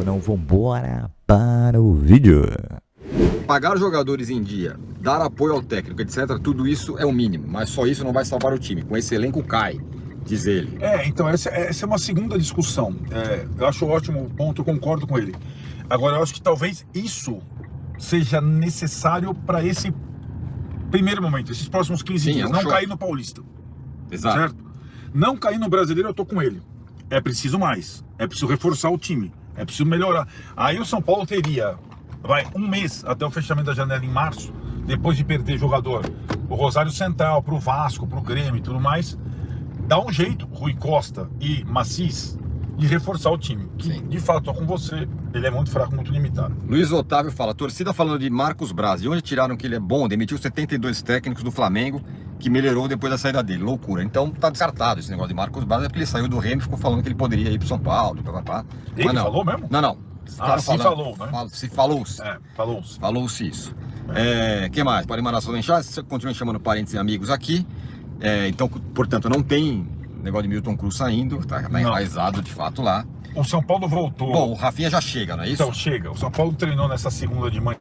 tempo não, vambora para o vídeo. Pagar os jogadores em dia, dar apoio ao técnico, etc, tudo isso é o mínimo, mas só isso não vai salvar o time. Com esse elenco cai, diz ele. Então essa é uma segunda discussão. Eu acho ótimo o ponto, eu concordo com ele. Agora, eu acho que talvez isso seja necessário para esse primeiro momento, esses próximos 15 dias. Não cair no Paulista. Exato. Certo? Não cair no Brasileiro, eu tô com ele. É preciso mais. É preciso reforçar o time. É preciso melhorar. Aí o São Paulo teria, um mês até o fechamento da janela em março, depois de perder jogador, o Rosário Central, pro Vasco, pro Grêmio e tudo mais, dá um jeito, Rui Costa e Macis, de reforçar o time. Que, de fato, tô com você, ele é muito fraco, muito limitado. Luiz Otávio fala, torcida falando de Marcos Braz, de onde tiraram que ele é bom? Demitiu 72 técnicos do Flamengo, que melhorou depois da saída dele, loucura. Então tá descartado esse negócio de Marcos Braz, é porque ele saiu do Remo e ficou falando que ele poderia ir pro São Paulo, papapá. Ele falou mesmo? Não. Falou, né? Falou-se. Falou-se. Falou-se isso. Que mais? Pode mandar sua mensagem, você continua chamando parentes e amigos aqui. Então, portanto, não tem negócio de Milton Cruz saindo, tá enraizado de fato lá. O São Paulo voltou. Bom, o Rafinha já chega, não é isso? Então chega. O São Paulo treinou nessa segunda de manhã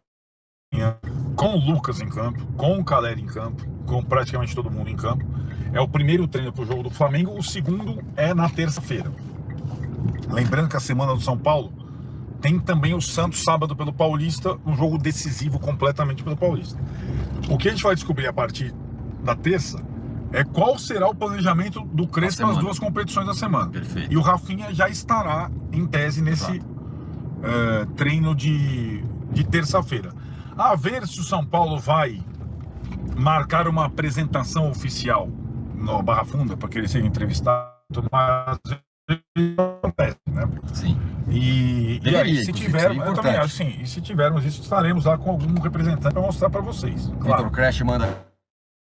com o Lucas em campo, com o Caleri em campo, com praticamente todo mundo em campo. É o primeiro treino para o jogo do Flamengo, o segundo é na terça-feira. Lembrando que a semana do São Paulo tem também o Santos sábado pelo Paulista, um jogo decisivo completamente pelo Paulista. O que a gente vai descobrir a partir da terça é qual será o planejamento do Crespo nas duas competições da semana. Perfeito. E o Rafinha já estará, em tese, nesse treino de terça-feira. A ver se o São Paulo vai marcar uma apresentação oficial no Barra Funda, para que ele seja entrevistado, mas acontece, né? Sim. E aí, se tivermos, eu também acho, sim, e se tivermos isso, estaremos lá com algum representante para mostrar para vocês. Claro. Vitor Crash manda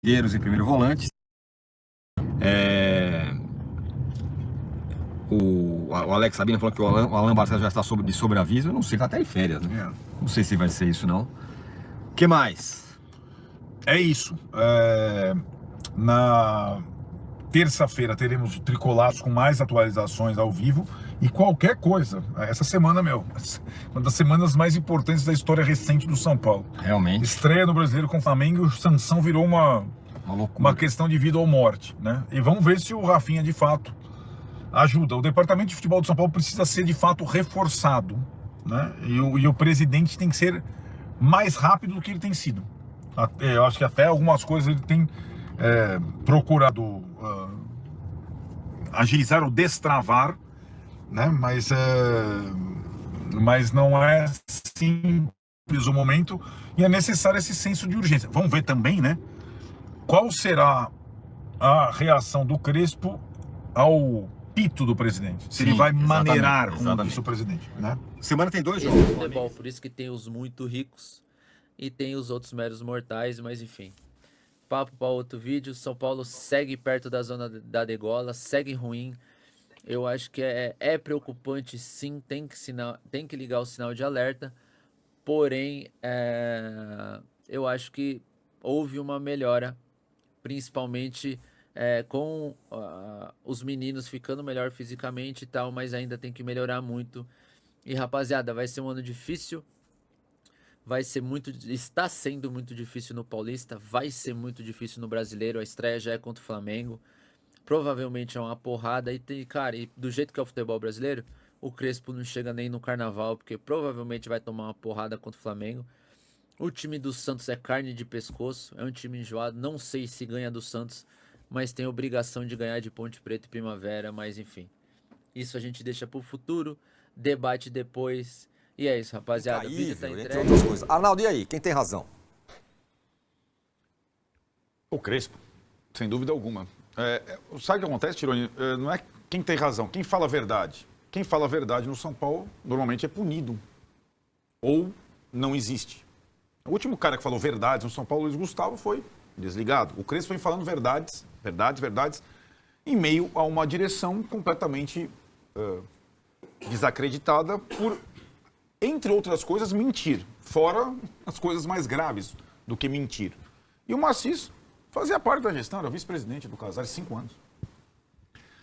guerreiros e primeiro volante. O Alex Sabino falou que o Alan Barcelos já está de sobreaviso. Eu não sei, está até em férias, né? Não sei se vai ser isso, não. O que mais? É isso. Na terça-feira teremos o Tricolados com mais atualizações ao vivo. E qualquer coisa, essa semana, uma das semanas mais importantes da história recente do São Paulo. Realmente. Estreia no Brasileiro com o Flamengo, o Sansão virou uma questão de vida ou morte, né? E vamos ver se o Rafinha, de fato, ajuda. O departamento de futebol do São Paulo precisa ser, de fato, reforçado, né? E o presidente tem que ser mais rápido do que ele tem sido. Eu acho que até algumas coisas ele tem procurado agilizar ou destravar, né? Mas não é simples o momento e é necessário esse senso de urgência. Vamos ver também, né? Qual será a reação do Crespo ao pito do presidente? Se ele vai maneirar, como disse o presidente, né? Semana tem 2 jogos. Futebol, por isso que tem os muito ricos e tem os outros meros mortais, mas enfim. Papo para outro vídeo. São Paulo segue perto da zona da degola, segue ruim. Eu acho que é preocupante, sim, tem que ligar o sinal de alerta. Porém, eu acho que houve uma melhora, principalmente com os meninos ficando melhor fisicamente e tal, mas ainda tem que melhorar muito. E rapaziada, vai ser um ano difícil. Está sendo muito difícil no Paulista, vai ser muito difícil no Brasileiro. A estreia já é contra o Flamengo. Provavelmente é uma porrada. E do jeito que é o futebol brasileiro, o Crespo não chega nem no Carnaval, porque provavelmente vai tomar uma porrada contra o Flamengo. O time do Santos é carne de pescoço, é um time enjoado. Não sei se ganha do Santos, mas tem obrigação de ganhar de Ponte Preta e Primavera. Mas enfim, isso a gente deixa pro futuro, debate depois. E é isso, rapaziada. O vídeo tá entregue. Outras coisas. Arnaldo, e aí? Quem tem razão? O Crespo, sem dúvida alguma. Sabe o que acontece, Tironi? Não é quem tem razão, quem fala a verdade. Quem fala a verdade no São Paulo normalmente é punido ou não existe. O último cara que falou verdades no São Paulo, Luiz Gustavo, foi desligado. O Crespo vem falando verdades, em meio a uma direção completamente desacreditada por, entre outras coisas, mentir. Fora as coisas mais graves do que mentir. E o Macis fazia parte da gestão, era vice-presidente do Casares 5 anos.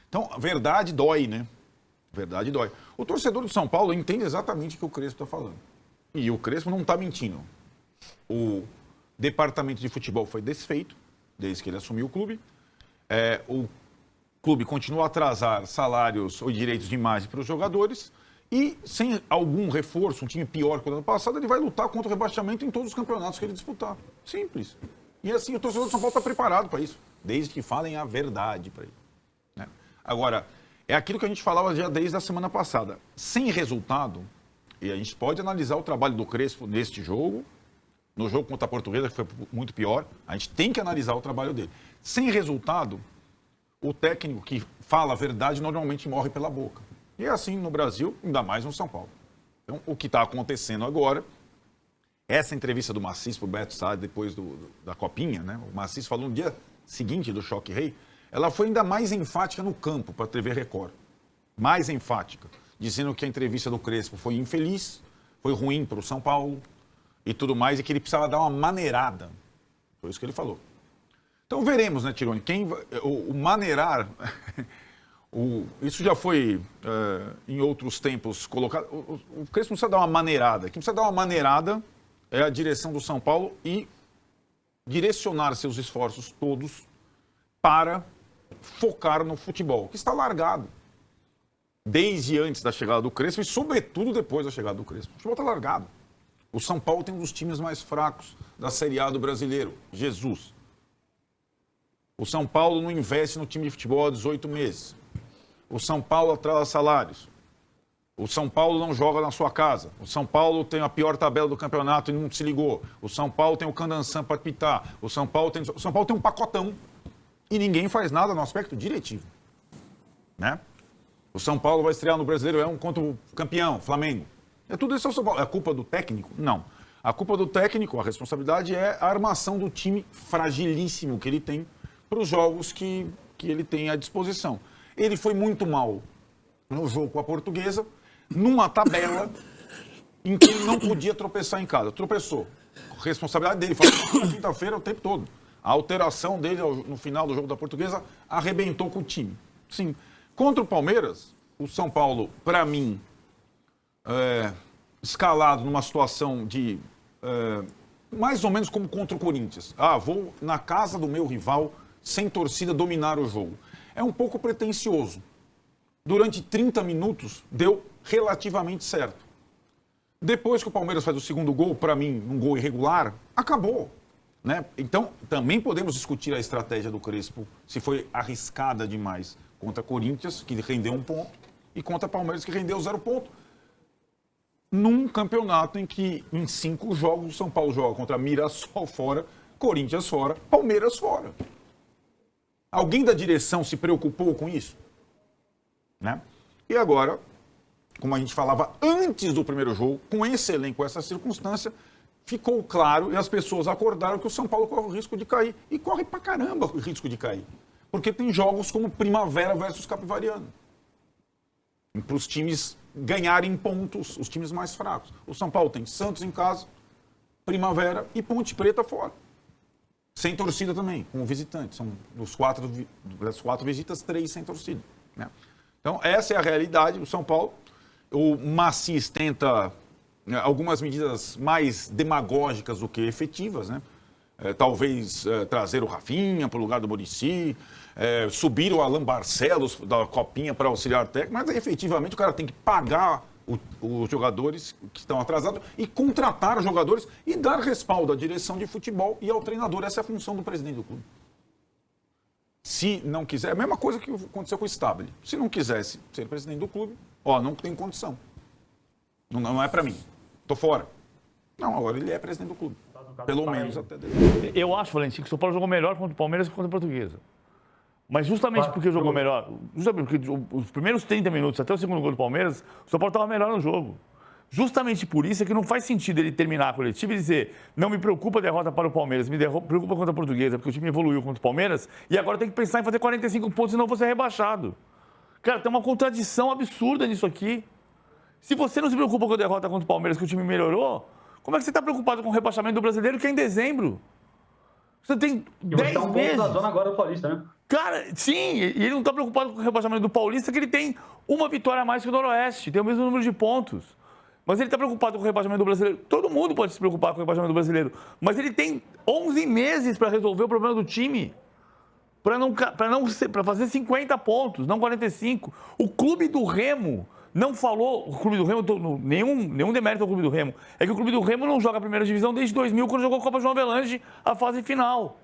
Então, a verdade dói, né? Verdade dói. O torcedor do São Paulo entende exatamente o que o Crespo está falando. E o Crespo não está mentindo. O departamento de futebol foi desfeito, desde que ele assumiu o clube. O clube continua a atrasar salários ou direitos de imagem para os jogadores. E sem algum reforço, um time pior que o ano passado, ele vai lutar contra o rebaixamento em todos os campeonatos que ele disputar. Simples. E assim, o torcedor do São Paulo está preparado para isso, desde que falem a verdade para ele. Né? Agora, é aquilo que a gente falava já desde a semana passada. Sem resultado, e a gente pode analisar o trabalho do Crespo neste jogo, no jogo contra a Portuguesa, que foi muito pior, a gente tem que analisar o trabalho dele. Sem resultado, o técnico que fala a verdade normalmente morre pela boca. E é assim no Brasil, ainda mais no São Paulo. Então, o que está acontecendo agora, essa entrevista do Massis para o Beto Saad depois da Copinha, né? O Massis falou no dia seguinte do Choque Rei, ela foi ainda mais enfática no campo para a TV Record. Mais enfática. Dizendo que a entrevista do Crespo foi infeliz, foi ruim para o São Paulo e tudo mais, e que ele precisava dar uma maneirada. Foi isso que ele falou. Então veremos, né, Tironi? O maneirar, isso já foi em outros tempos colocado. O Crespo não precisa dar uma maneirada. Quem precisa dar uma maneirada é a direção do São Paulo e direcionar seus esforços todos para focar no futebol, que está largado. Desde antes da chegada do Crespo e, sobretudo, depois da chegada do Crespo. O futebol está largado. O São Paulo tem um dos times mais fracos da Série A do brasileiro, Jesus. O São Paulo não investe no time de futebol há 18 meses. O São Paulo atrasa salários. O São Paulo não joga na sua casa. O São Paulo tem a pior tabela do campeonato e não se ligou. O São Paulo tem o Candançã para pitar. O São Paulo tem um pacotão. E ninguém faz nada no aspecto diretivo. Né? O São Paulo vai estrear no Brasileiro, contra o campeão, Flamengo. Tudo isso é o São Paulo. É culpa do técnico? Não. A culpa do técnico, a responsabilidade é a armação do time fragilíssimo que ele tem para os jogos que ele tem à disposição. Ele foi muito mal no jogo com a Portuguesa, numa tabela em que ele não podia tropeçar em casa. Tropeçou. Responsabilidade dele, falou na quinta-feira o tempo todo. A alteração dele no final do jogo da Portuguesa arrebentou com o time. Sim. Contra o Palmeiras, o São Paulo, para mim, escalado numa situação de mais ou menos como contra o Corinthians. Vou na casa do meu rival, sem torcida, dominar o jogo. É um pouco pretensioso. Durante 30 minutos, deu relativamente certo. Depois que o Palmeiras faz o segundo gol, para mim, um gol irregular, acabou. Né? Então, também podemos discutir a estratégia do Crespo, se foi arriscada demais contra Corinthians, que rendeu 1 ponto, e contra Palmeiras, que rendeu 0 ponto. Num campeonato em que, em 5 jogos, o São Paulo joga contra Mirassol fora, Corinthians fora, Palmeiras fora. Alguém da direção se preocupou com isso? Né? E agora, como a gente falava antes do primeiro jogo, com esse elenco, com essa circunstância, ficou claro e as pessoas acordaram que o São Paulo corre o risco de cair. E corre pra caramba o risco de cair. Porque tem jogos como Primavera versus Capivariano. Para os times ganharem pontos, os times mais fracos. O São Paulo tem Santos em casa, Primavera e Ponte Preta fora. Sem torcida também, como visitante. São das 4 visitas, 3 sem torcida. Né? Então, essa é a realidade do São Paulo. O Massis tenta algumas medidas mais demagógicas do que efetivas, né? Talvez trazer o Rafinha para o lugar do Muricy, subir o Alan Barcelos da Copinha para auxiliar técnico, mas efetivamente o cara tem que pagar os jogadores que estão atrasados e contratar os jogadores e dar respaldo à direção de futebol e ao treinador. Essa é a função do presidente do clube. Se não quiser, é a mesma coisa que aconteceu com o Stabile. Se não quisesse ser presidente do clube, não tem condição. Não é para mim. Tô fora. Não, agora ele é presidente do clube. Pelo menos até dele. Eu acho, Valentim, que o São Paulo jogou melhor contra o Palmeiras que contra a Portuguesa. Mas justamente porque jogou melhor, justamente porque os primeiros 30 minutos, até o segundo gol do Palmeiras, o São Paulo estava melhor no jogo. Justamente por isso é que não faz sentido ele terminar a coletiva e dizer: não me preocupa a derrota para o Palmeiras, me preocupa contra a Portuguesa, porque o time evoluiu contra o Palmeiras e agora tem que pensar em fazer 45 pontos, senão você é rebaixado. Cara, tem uma contradição absurda nisso aqui. Se você não se preocupa com a derrota contra o Palmeiras, que o time melhorou, como é que você está preocupado com o rebaixamento do Brasileiro, que é em dezembro? Você tem 10 meses. da zona agora do Paulista, né? Cara, sim, e ele não tá preocupado com o rebaixamento do Paulista, que ele tem uma vitória a mais que o Noroeste, tem o mesmo número de pontos. Mas ele tá preocupado com o rebaixamento do Brasileiro. Todo mundo pode se preocupar com o rebaixamento do Brasileiro. Mas ele tem 11 meses para resolver o problema do time. Para fazer 50 pontos, não 45. O clube do Remo não falou, o clube do Remo, nenhum demérito ao clube do Remo, é que o clube do Remo não joga a primeira divisão desde 2000, quando jogou a Copa João Avelange, a fase final.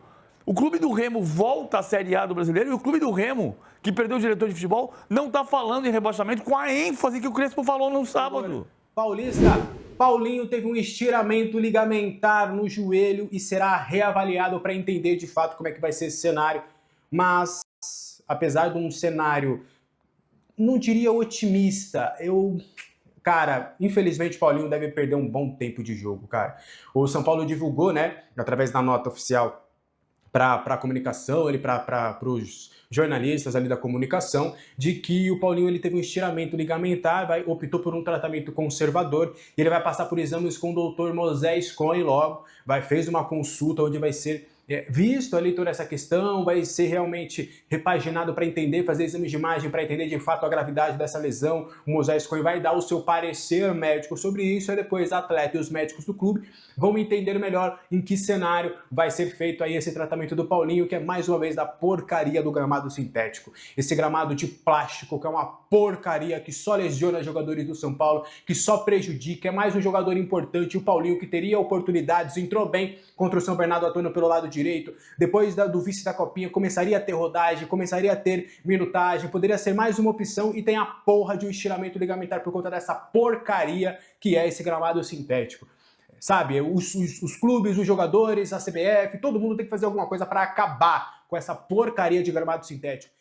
O clube do Remo volta à Série A do Brasileiro e o clube do Remo, que perdeu o diretor de futebol, não está falando em rebaixamento com a ênfase que o Crespo falou no sábado. Paulista, Paulinho teve um estiramento ligamentar no joelho e será reavaliado para entender de fato como é que vai ser esse cenário. Mas, apesar de um cenário, não diria otimista, cara, infelizmente o Paulinho deve perder um bom tempo de jogo, cara. O São Paulo divulgou, né, através da nota oficial para a comunicação, para os jornalistas ali da comunicação, de que o Paulinho ele teve um estiramento ligamentar, optou por um tratamento conservador e ele vai passar por exames com o doutor Moisés Cohen logo, fez uma consulta onde vai ser visto ali toda essa questão, vai ser realmente repaginado para entender, fazer exames de imagem para entender de fato a gravidade dessa lesão. O Moisés Cohen vai dar o seu parecer médico sobre isso e depois a atleta e os médicos do clube vão entender melhor em que cenário vai ser feito aí esse tratamento do Paulinho, que é mais uma vez da porcaria do gramado sintético. Esse gramado de plástico que é uma porcaria, que só lesiona jogadores do São Paulo, que só prejudica, é mais um jogador importante, o Paulinho, que teria oportunidades, entrou bem contra o São Bernardo atuando pelo lado direito, depois do vice da Copinha, começaria a ter rodagem, começaria a ter minutagem, poderia ser mais uma opção e tem a porra de um estiramento ligamentar por conta dessa porcaria que é esse gramado sintético. Sabe, os clubes, os jogadores, a CBF, todo mundo tem que fazer alguma coisa para acabar com essa porcaria de gramado sintético.